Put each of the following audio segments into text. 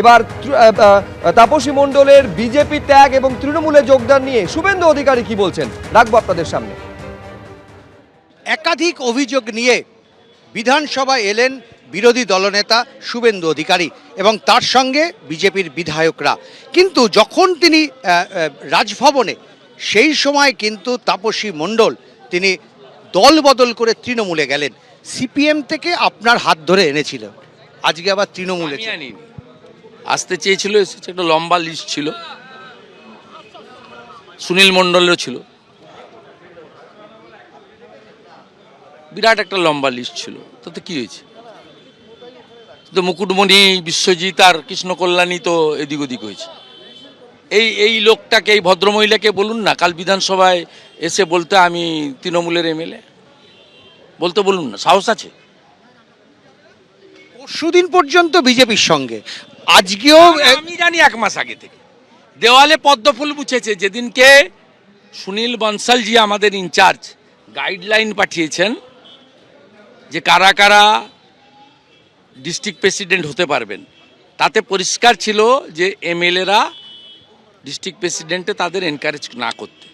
এবার তাপসী মণ্ডলের বিজেপি ত্যাগ এবং তৃণমূলে যোগদান নিয়ে শুভেন্দু অধিকারী কি বলছেন রাখবো আপনাদের সামনে। একাধিক অভিযোগ নিয়ে বিধানসভায় এলেন বিরোধী দলনেতা শুভেন্দু অধিকারী এবং তার সঙ্গে বিজেপির বিধায়করা। কিন্তু যখন তিনি রাজভবনে, সেই সময় কিন্তু তাপসী মণ্ডল তিনি দল বদল করে তৃণমূলে গেলেন। সিপিএম থেকে আপনার হাত ধরে এনেছিল, আজকে আবার তৃণমূলে। আসতে চেয়েছিল, এসেছে। একটা লম্বা লিস্ট ছিল, সুনীল মণ্ডলেরও ছিল, বিরাট একটা লম্বা লিস্ট ছিল। তাতে কি হয়েছে? তো মুকুটমণি, বিশ্বজিৎ আর কৃষ্ণ কল্যাণী তো এদিক ওদিক হয়েছে। এই লোকটাকে, এই ভদ্রমহিলাকে বলুন না কাল বিধানসভায় এসে বলতে আমি তৃণমূলের এমএলএ, বলতে বলুন না, সাহস আছে? পরশুদিন পর্যন্ত বিজেপির সঙ্গে, আজকেও আমি জানি 1 মাস আগে থেকে দেওয়ালে পদ্মফুল মুছেছে। যেদিনকে সুনীল বনসালজি আমাদের ইনচার্জ গাইডলাইন পাঠিয়েছেন যে কারা কারা ডিস্ট্রিক্ট প্রেসিডেন্ট হতে পারবেন, তাতে পরিষ্কার ছিল যে এমএলএরা ডিস্ট্রিক্ট প্রেসিডেন্টে তাদের এনকারেজ না করতে।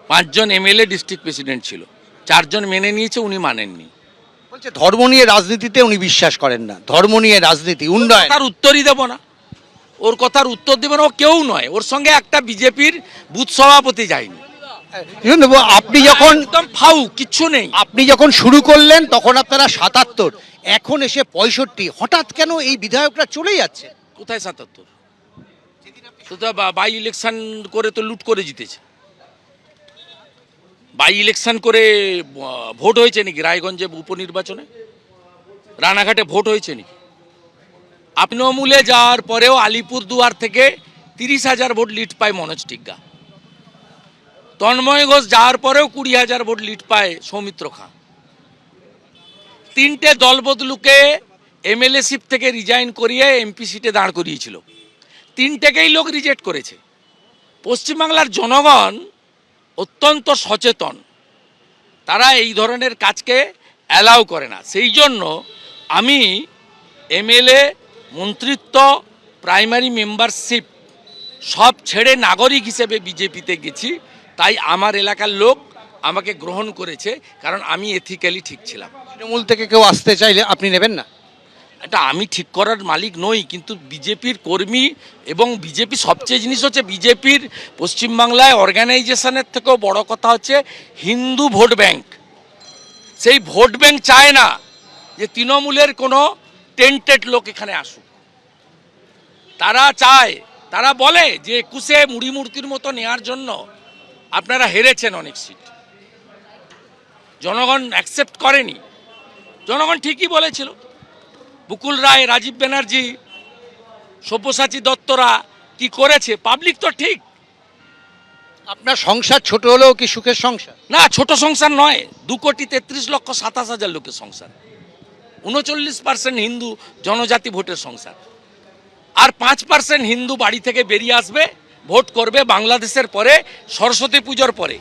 5 জন এমএলএ ডিস্ট্রিক্ট প্রেসিডেন্ট ছিল, 4 জন মেনে নিয়েছে, উনি মানেননি। বলছে ধর্ম নিয়ে রাজনীতিতে উনি বিশ্বাস করেন না, ধর্ম নিয়ে রাজনীতি উন্নয়ন। তার উত্তরই দেব না, ওর কথার উত্তর দেব না। ও কেউ নয়, ওর সঙ্গে একটা বিজেপির বুথ সভাপতি যায়নি। আপনি যখন একদম ফাউ, কিচ্ছু নেই। আপনি যখন শুরু করলেন তখন আপনারা 77, এখন এসে 65। হঠাৎ কেন এই বিধায়করা চলে যাচ্ছে? কোথায় 77? বাই ইলেকশন করে তো লুট করে জিতেছে। বাই ইলেকশন করে ভোট হয়েছে নাকি? রায়গঞ্জে উপনির্বাচনে, রানাঘাটে ভোট হয়েছে নাকি? তৃণমূলে যাওয়ার পরেও আলিপুরদুয়ার থেকে 30,000 ভোট লিড পায় মনোজ টিগ্গা। তন্ময় ঘোষ যাওয়ার পরেও 20,000 ভোট লিড পায় সৌমিত্র খাঁ। 3টে দলবদলুকে এমএলএশিপ থেকে রিজাইন করিয়ে এমপি সিটে দাঁড় করিয়েছিল, 3টেকেই লোক রিজেক্ট করেছে। পশ্চিমবাংলার জনগণ অত্যন্ত সচেতন, তারা এই ধরনের কাজকে অ্যালাউ করে না। সেই জন্য আমি এমএলএ, মন্ত্রিত্ব, প্রাইমারি মেম্বারশিপ সব ছেড়ে নাগরিক হিসেবে বিজেপিতে গেছি। তাই আমার এলাকার লোক আমাকে গ্রহণ করেছে, কারণ আমি এথিক্যালি ঠিক ছিলাম। তৃণমূল থেকে কেউ আসতে চাইলে আপনি নেবেন না? এটা আমি ঠিক করার মালিক নই, কিন্তু বিজেপির কর্মী এবং বিজেপি সবচেয়ে জিনিস হচ্ছে, বিজেপির পশ্চিমবাংলায় অর্গানাইজেশনের থেকেও বড় কথা হচ্ছে হিন্দু ভোট ব্যাংক। সেই ভোট ব্যাংক চায় না যে তৃণমূলের কোনো টেন্টেড লোক এখানে আসুক। তারা চায়, তারা বলে যে 21-এ মুড়ি মূর্তির মতো নেওয়ার জন্য আপনারা হেরেছেন অনেক সিট, জনগণ অ্যাকসেপ্ট করেনি। জনগণ ঠিকই বলেছিল, বুকুল রায়, রাজীব ব্যানার্জি, সব্যসাচী দত্তরা কি করেছে, পাবলিক তো ঠিক। আপনার সংসার ছোট হলেও কি সুখের সংসার? না, ছোট সংসার নয়, 2,33,27,000 লোকের সংসার, 39% হিন্দু জনজাতি ভোটের সংসার। আর 5% হিন্দু বাড়ি থেকে বেরিয়ে আসবে, ভোট করবে বাংলাদেশের পরে, সরস্বতী পুজোর পরে।